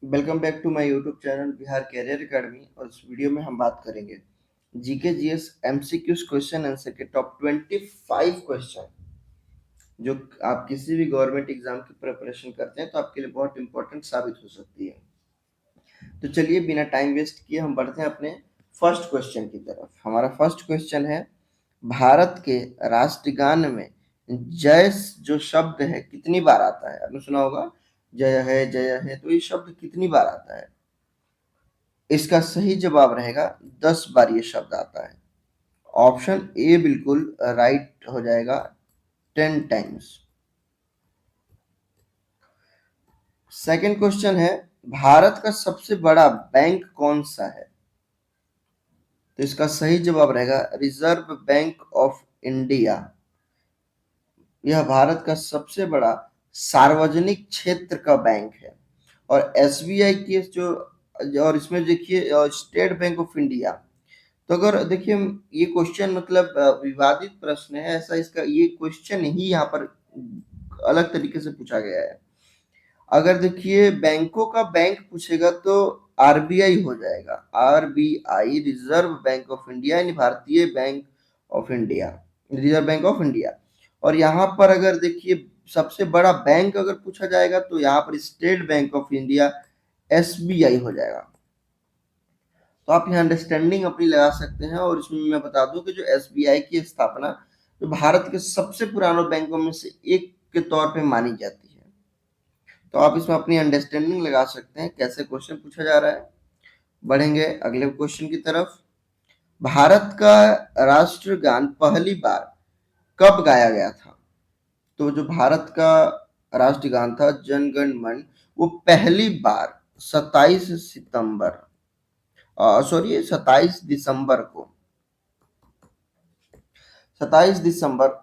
Welcome back to my YouTube channel Bihar career academy. और इस video में हम बात करेंगे GK GS MCQs question answer के टॉप 25 क्वेश्चन जो आप किसी भी गवर्नमेंट एग्जाम की प्रिपरेशन करते हैं तो आपके लिए बहुत इंपॉर्टेंट साबित हो सकती है। तो चलिए बिना टाइम वेस्ट किए हम बढ़ते हैं अपने फर्स्ट क्वेश्चन की तरफ। हमारा फर्स्ट क्वेश्चन है, भारत के राष्ट्रगान में जय जो शब्द है कितनी बार आता है? आपने सुना होगा जय है, तो ये शब्द कितनी बार आता है? इसका सही जवाब रहेगा 10 बार ये शब्द आता है। ऑप्शन ए बिल्कुल राइट हो जाएगा, 10 टाइम्स। सेकंड क्वेश्चन है, भारत का सबसे बड़ा बैंक कौन सा है? तो इसका सही जवाब रहेगा रिजर्व बैंक ऑफ इंडिया। यह भारत का सबसे बड़ा सार्वजनिक क्षेत्र का बैंक है। और एसबीआई की जो, और इसमें देखिए स्टेट बैंक ऑफ इंडिया। तो अगर देखिए ये क्वेश्चन मतलब विवादित प्रश्न है, ऐसा इसका ये क्वेश्चन ही यहाँ पर अलग तरीके से पूछा गया है। अगर देखिए बैंकों का बैंक पूछेगा तो आरबीआई हो जाएगा, RBI reserve bank of India, यानी भारतीय bank of India, reserve bank of India. और यहाँ पर अगर देखिए सबसे बड़ा बैंक अगर पूछा जाएगा तो यहाँ पर state bank of India SBI हो जाएगा। तो आप यहाँ अंडरस्टैंडिंग अपनी लगा सकते हैं। और इसमें मैं बता दूं कि जो एसबीआई की स्थापना जो भारत के सबसे पुराने बैंकों में से एक के तौर पे मानी जाती है। तो आप इसमें अपनी अंडरस्टैंडिंग लगा सकते हैं कैसे क्वेश्चन पूछा जा रहा है। बढ़ेंगे अगले क्वेश्चन की तरफ। भारत का राष्ट्रगान पहली बार कब गाया गया था? तो जो भारत का राष्ट्रगान था जनगण मन, वो पहली बार 27 सितंबर, सॉरी 27 दिसंबर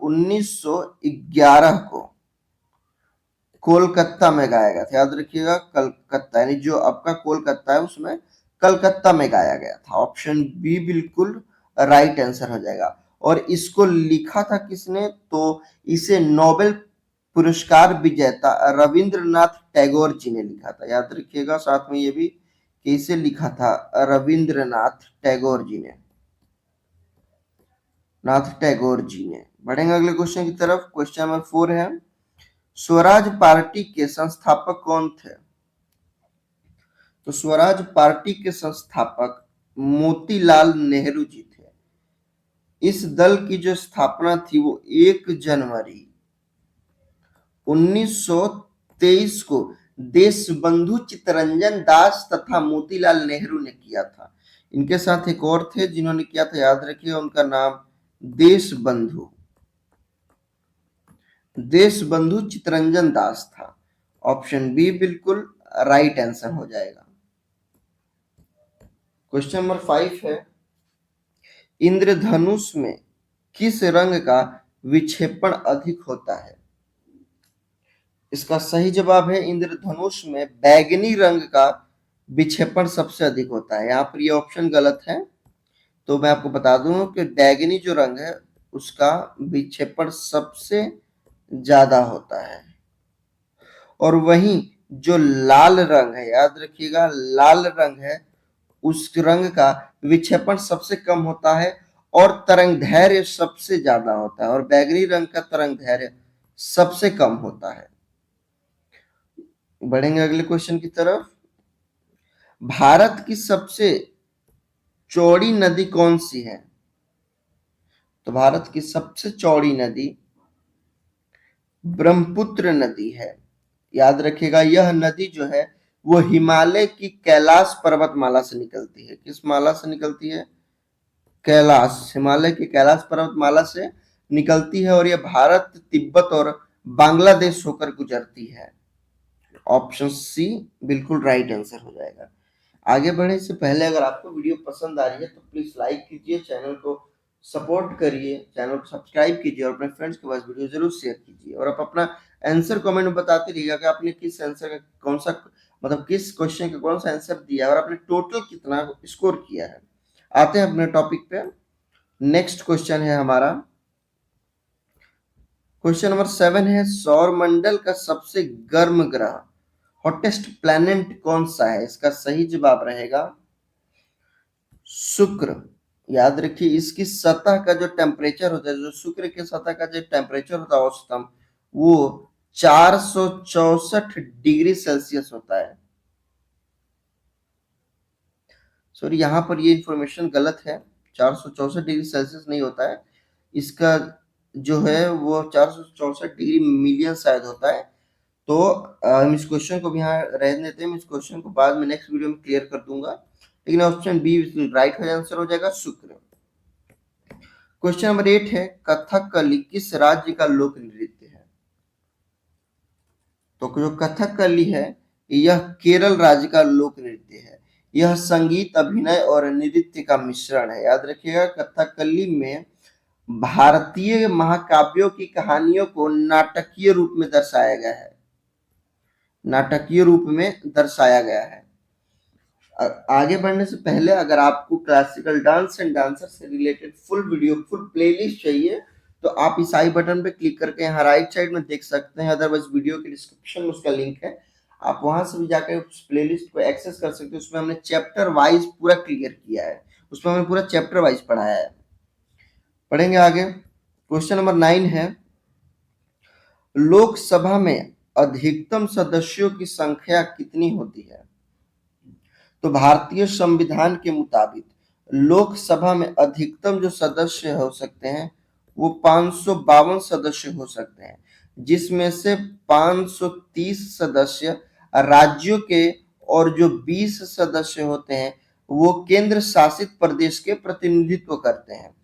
1911 को कोलकाता में गाया गया था। याद रखिएगा, कलकत्ता, यानी जो आपका कोलकाता है उसमें कलकत्ता में गाया गया था। ऑप्शन बी बिल्कुल राइट आंसर हो जाएगा। और इसको लिखा था किसने? तो इसे नोबेल पुरस्कार विजेता रविंद्रनाथ टैगोर जी ने लिखा था। याद रखिएगा साथ में ये भी कि इसे लिखा था रविंद्रनाथ टैगोर जी ने, नाथ टैगोर जी ने। बढ़ेंगे अगले क्वेश्चन की तरफ। क्वेश्चन नंबर 4 है, स्वराज पार्टी के संस्थापक कौन थे? तो स्वराज पार्टी के संस्थापक मोतीलाल नेहरू जी थे। इस दल की जो स्थापना थी वो 1 जनवरी 1923 को देशबंधु चित्तरंजन दास तथा मोतीलाल नेहरू ने किया था। इनके साथ एक और थे जिन्होंने किया था, याद रखिए उनका नाम देशबंधु चित्तरंजन दास था। ऑप्शन बी बिल्कुल राइट आंसर हो जाएगा। क्वेश्चन नंबर 5 है, इंद्रधनुष में किस रंग का विक्षेपण अधिक होता है? इसका सही जवाब है इंद्रधनुष में बैगनी रंग का विक्षेपण सबसे अधिक होता है। यहाँ पर ये ऑप्शन गलत है, तो मैं आपको बता दूं कि बैगनी जो रंग है उसका विक्षेपण सबसे ज्यादा होता है। और वहीं जो लाल रंग है, याद रखिएगा लाल रंग है, उस रंग का विक्षेपण सबसे कम होता है और तरंग धैर्य सबसे ज्यादा होता है। और बैगनी रंग का तरंग धैर्य सबसे कम होता है। बढ़ेंगे अगले क्वेश्चन की तरफ। भारत की सबसे चौड़ी नदी कौन सी है? तो भारत की सबसे चौड़ी नदी ब्रह्मपुत्र नदी है। याद रखिएगा यह नदी जो है वो हिमालय की कैलाश पर्वतमाला से निकलती है। किस माला से निकलती है? कैलाश, हिमालय की कैलाश पर्वतमाला से निकलती है। और यह भारत, तिब्बत और बांग्लादेश होकर गुजरती है। ऑप्शन सी बिल्कुल राइट आंसर हो जाएगा। आगे बढ़ने से पहले अगर आपको वीडियो पसंद आ रही है तो प्लीज लाइक कीजिए, चैनल को सपोर्ट करिए, चैनल को सब्सक्राइब कीजिए और अपने फ्रेंड्स के पास वीडियो जरूर शेयर कीजिए। और आप अपना आंसर कमेंट में बताते रहिएगा कि आपने किस आंसर का कौन सा, मतलब किस क्वेश्चन का कौन सा आंसर दिया और आपने टोटल कितना स्कोर किया है। आते हैं अपने टॉपिक पे। नेक्स्ट क्वेश्चन है हमारा, क्वेश्चन नंबर 7 है, सौर मंडल का सबसे गर्म ग्रह हॉटेस्ट प्लैनेट कौन सा है? इसका सही जवाब रहेगा शुक्र। याद रखिए, इसकी सतह का जो टेम्परेचर होता है, जो शुक्र की सतह का जो टेम्परेचर होता है औसतम, वो 464 डिग्री सेल्सियस होता है। सॉरी, यहाँ पर ये इंफॉर्मेशन गलत है, 464 डिग्री सेल्सियस नहीं होता है। इसका जो है वो 464 डिग्री मिलियन शायद होता है। तो हम इस क्वेश्चन को भी यहाँ रहने देते हैं, इस क्वेश्चन को बाद में नेक्स्ट वीडियो में क्लियर कर दूंगा। लेकिन ऑप्शन बी राइट आंसर हो जाएगा, शुक्र। क्वेश्चन नंबर 8 है, कथकली किस राज्य का लोक नृत्य है? तो जो कथकली है, यह केरल राज्य का लोक नृत्य है। यह संगीत, अभिनय और नृत्य का मिश्रण है। याद रखिएगा, कथकली में भारतीय महाकाव्यों की कहानियों को नाटकीय रूप में दर्शाया गया है, नाटकीय रूप में दर्शाया गया है। आगे बढ़ने से पहले अगर आपको क्लासिकल डांस एंड डांसर से related full video, full playlist चाहिए, तो आप इस आई बटन पे क्लिक करके यहाँ राइट साइड में देख सकते हैं। अदरवाइज वीडियो के डिस्क्रिप्शन में उसका लिंक है, आप वहां से भी जाकर उस प्लेलिस्ट को एक्सेस कर सकते हैं। उसमें हमने चैप्टर वाइज पूरा क्लियर किया है, उसमें हमने पूरा चैप्टर वाइज पढ़ाया है। पढ़ेंगे आगे। क्वेश्चन नंबर 9 है, लोकसभा में अधिकतम सदस्यों की संख्या कितनी होती है? तो भारतीय संविधान के मुताबिक लोकसभा में अधिकतम जो सदस्य हो सकते हैं वो 552 सदस्य हो सकते हैं, जिसमें से 530 सदस्य राज्यों के और जो 20 सदस्य होते हैं वो केंद्र शासित प्रदेश के प्रतिनिधित्व करते हैं।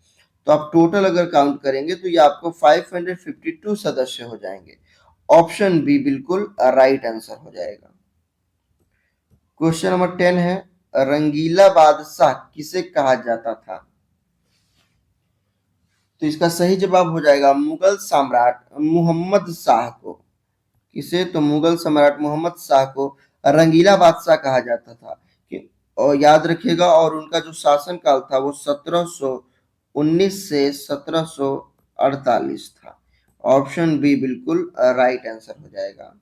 तो आप टोटल अगर काउंट करेंगे तो ये आपको 552 सदस्य हो जाएंगे। ऑप्शन बी बिल्कुल राइट आंसर हो जाएगा। क्वेश्चन नंबर 10 है, रंगीला बादशाह किसे कहा जाता था? तो इसका सही जवाब हो जाएगा मुगल सम्राट मोहम्मद शाह को। किसे? तो मुगल सम्राट मोहम्मद शाह को रंगीला बादशाह कहा जाता था। और याद रखिएगा, और उनका जो शासन काल था वो 1719 से 1748 था। ऑप्शन बी बिल्कुल राइट आंसर हो जाएगा।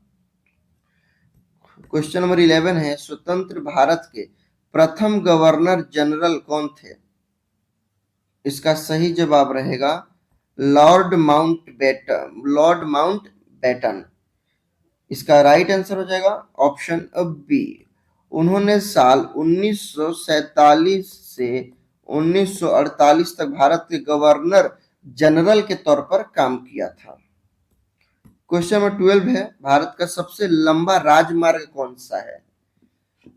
क्वेश्चन नंबर 11 है, स्वतंत्र भारत के प्रथम गवर्नर जनरल कौन थे? इसका सही जवाब रहेगा लॉर्ड माउंट बेटन। इसका राइट आंसर हो जाएगा ऑप्शन बी। उन्होंने साल 1947 से 1948 तक भारत के गवर्नर जनरल के तौर पर काम किया था। क्वेश्चन नंबर 12 है, भारत का सबसे लंबा राजमार्ग कौन सा है?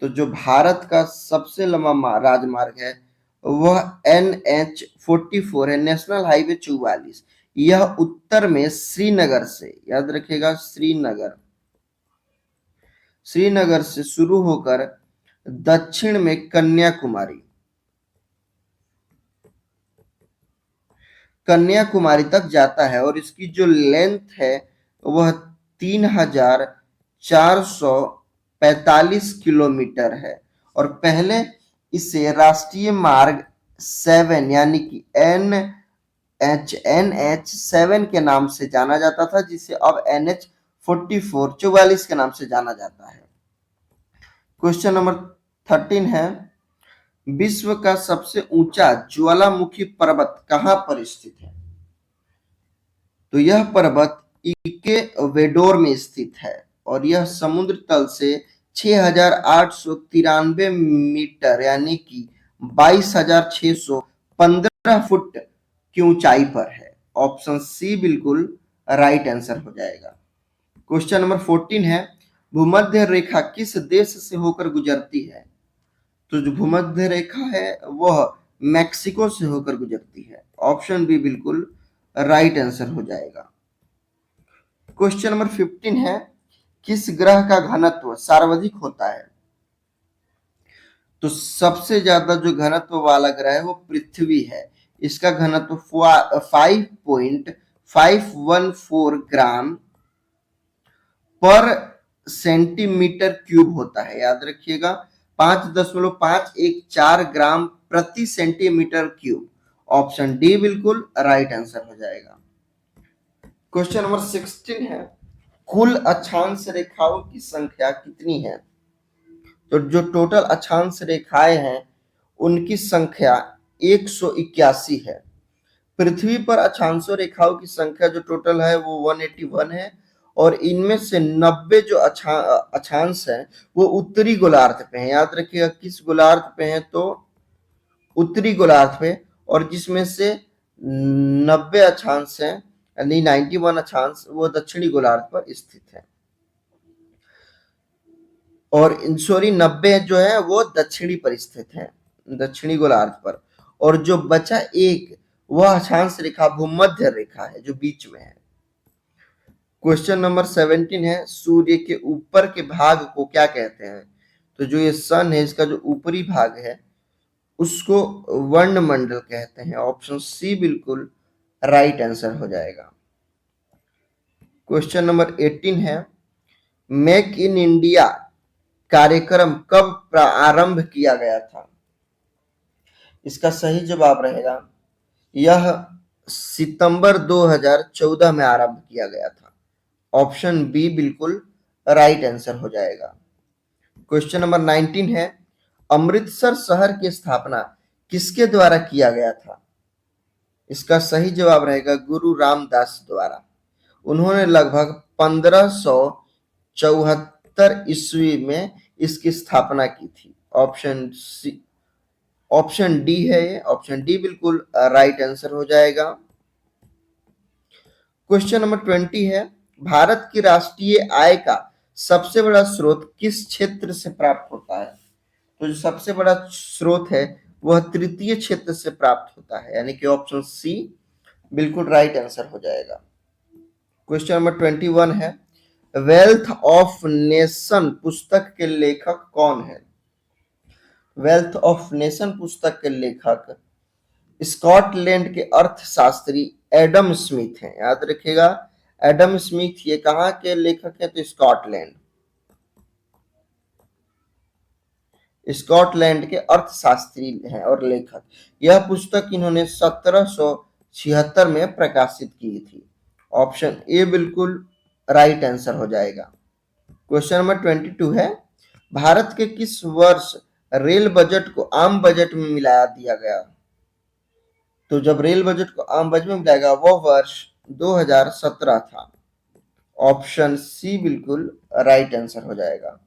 तो जो भारत का सबसे लंबा राजमार्ग है वह NH44 है, नेशनल हाईवे 44। यह उत्तर में श्रीनगर से, याद रखिएगा, श्रीनगर से शुरू होकर दक्षिण में कन्याकुमारी तक जाता है, और इसकी जो लेंथ है वह 3445 किलोमीटर है। और पहले इसे राष्ट्रीय मार्ग 7 यानी कि NH7 के नाम से जाना जाता था, जिसे अब NH44 के नाम से जाना जाता है। क्वेश्चन नंबर 13 है, विश्व का सबसे ऊंचा ज्वालामुखी पर्वत कहां पर स्थित है? तो यह पर्वत इक्वेडोर में स्थित है, और यह समुद्र तल से 6893 मीटर यानी कि 22,615 फुट की ऊंचाई पर है। ऑप्शन सी बिल्कुल राइट आंसर हो जाएगा। क्वेश्चन नंबर 14 है, भूमध्य रेखा किस देश से होकर गुजरती है? तो जो भूमध्य रेखा है वह मैक्सिको से होकर गुजरती है। ऑप्शन बी बिल्कुल राइट आंसर हो जाएगा। क्वेश्चन नंबर 15 है, किस ग्रह का घनत्व सर्वाधिक होता है? तो सबसे ज्यादा जो घनत्व वाला ग्रह है वो पृथ्वी है। इसका घनत्व 5.514 ग्राम पर सेंटीमीटर क्यूब होता है। याद रखिएगा, 5.514 ग्राम प्रति सेंटीमीटर क्यूब। ऑप्शन डी बिल्कुल राइट आंसर हो जाएगा। क्वेश्चन नंबर 16 है, कुल अक्षांश रेखाओं की संख्या कितनी है? तो जो टोटल अक्षांश रेखाएं हैं उनकी संख्या 181 है। पृथ्वी पर अक्षांशों रेखाओं की संख्या जो टोटल है वो 181 है, और इनमें से 90 जो अक्षांश है वो उत्तरी गोलार्ध पे है। याद रखिएगा किस गोलार्ध पे है, तो उत्तरी गोलार्ध पे, और जिसमें से 90 अक्षांश है यानी 91 अक्षांश वो दक्षिणी गोलार्ध पर स्थित है, और सॉरी 90 जो है वो दक्षिणी पर स्थित है, दक्षिणी गोलार्ध पर। और जो बचा एक वह अक्षांश रेखा भूमध्य रेखा है जो बीच में है। क्वेश्चन नंबर 17 है, सूर्य के ऊपर के भाग को क्या कहते हैं? तो जो ये सन है इसका जो ऊपरी भाग है उसको वर्णमंडल कहते हैं। ऑप्शन सी बिल्कुल राइट आंसर हो जाएगा। क्वेश्चन नंबर 18 है, मेक इन इंडिया कार्यक्रम कब प्रारंभ किया गया था? इसका सही जवाब रहेगा यह सितंबर 2014 में आरंभ किया गया था। ऑप्शन बी बिल्कुल राइट आंसर हो जाएगा। क्वेश्चन नंबर 19 है, अमृतसर शहर की स्थापना किसके द्वारा किया गया था? इसका सही जवाब रहेगा गुरु रामदास द्वारा। उन्होंने लगभग 1574 ईस्वी में इसकी स्थापना की थी। ऑप्शन सी, ऑप्शन डी है ये, ऑप्शन डी बिल्कुल राइट आंसर हो जाएगा। क्वेश्चन नंबर 20 है, भारत की राष्ट्रीय आय का सबसे बड़ा स्रोत किस क्षेत्र से प्राप्त होता है? तो जो सबसे बड़ा स्रोत है वह तृतीय क्षेत्र से प्राप्त होता है, यानी कि ऑप्शन सी बिल्कुल राइट आंसर हो जाएगा। क्वेश्चन नंबर 21 है, वेल्थ ऑफ नेशन पुस्तक के लेखक कौन है? वेल्थ ऑफ नेशन पुस्तक के लेखक स्कॉटलैंड के अर्थशास्त्री एडम स्मिथ हैं। याद रखिएगा एडम स्मिथ ये कहाँ के लेखक हैं? तो स्कॉटलैंड के अर्थशास्त्री हैं और लेखक। यह पुस्तक इन्होंने 1776 में प्रकाशित की थी। ऑप्शन ए बिल्कुल राइट आंसर हो जाएगा। क्वेश्चन नंबर 22 है, भारत के किस वर्ष रेल बजट को आम बजट में मिला दिया गया? तो जब रेल बजट को आम बजट में मिलाएगा वो वर्ष 2017 था। ऑप्शन सी बिल्कुल राइट आंसर हो जाएगा।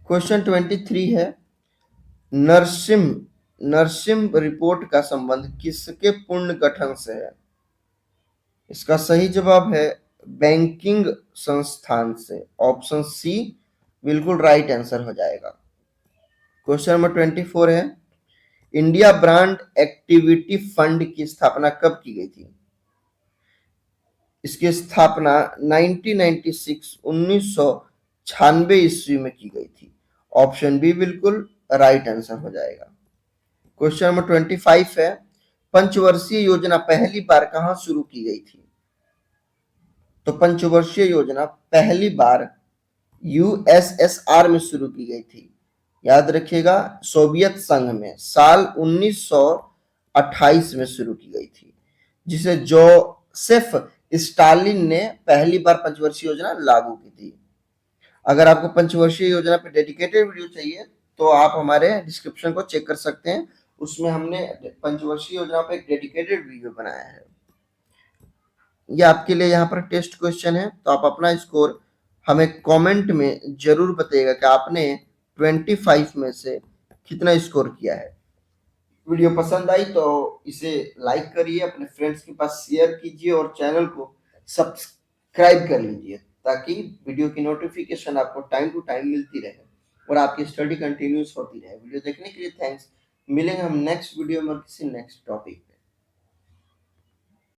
क्वेश्चन 23 है, नरसिम्ह रिपोर्ट का संबंध किसके पूर्ण गठन से है? इसका सही जवाब है बैंकिंग संस्थान से। ऑप्शन सी बिल्कुल राइट आंसर हो जाएगा। क्वेश्चन नंबर 24 है, इंडिया ब्रांड एक्टिविटी फंड की स्थापना कब की गई थी? इसकी स्थापना 1996 ईस्वी में की गई थी। ऑप्शन बी बिल्कुल राइट आंसर हो जाएगा। क्वेश्चन नंबर 25 है, पंचवर्षीय योजना पहली बार कहां शुरू की गई थी? तो पंचवर्षीय योजना पहली बार यूएसएसआर में शुरू की गई थी। याद रखिएगा सोवियत संघ में साल 1928 में शुरू की गई थी, जिसे जोसेफ स्टालिन ने पहली बार पंचवर्षीय योजना लागू की थी। अगर आपको पंचवर्षीय योजना पे डेडिकेटेड वीडियो चाहिए तो आप हमारे डिस्क्रिप्शन को चेक कर सकते हैं, उसमें हमने पंचवर्षीय योजना पे एक डेडिकेटेड वीडियो बनाया है। ये आपके लिए यहाँ पर टेस्ट क्वेश्चन है, तो आप अपना स्कोर हमें कमेंट में जरूर बताइएगा कि आपने 25 में से कितना स्कोर किया है। वीडियो पसंद आई तो इसे लाइक करिए, अपने फ्रेंड्स के पास शेयर कीजिए और चैनल को सब्सक्राइब कर लीजिए ताकि वीडियो की नोटिफिकेशन आपको टाइम टू टाइम मिलती रहे और आपकी स्टडी कंटिन्यूस होती रहे। वीडियो देखने के लिए थैंक्स। मिलेंगे हम नेक्स्ट वीडियो में किसी नेक्स्ट टॉपिक।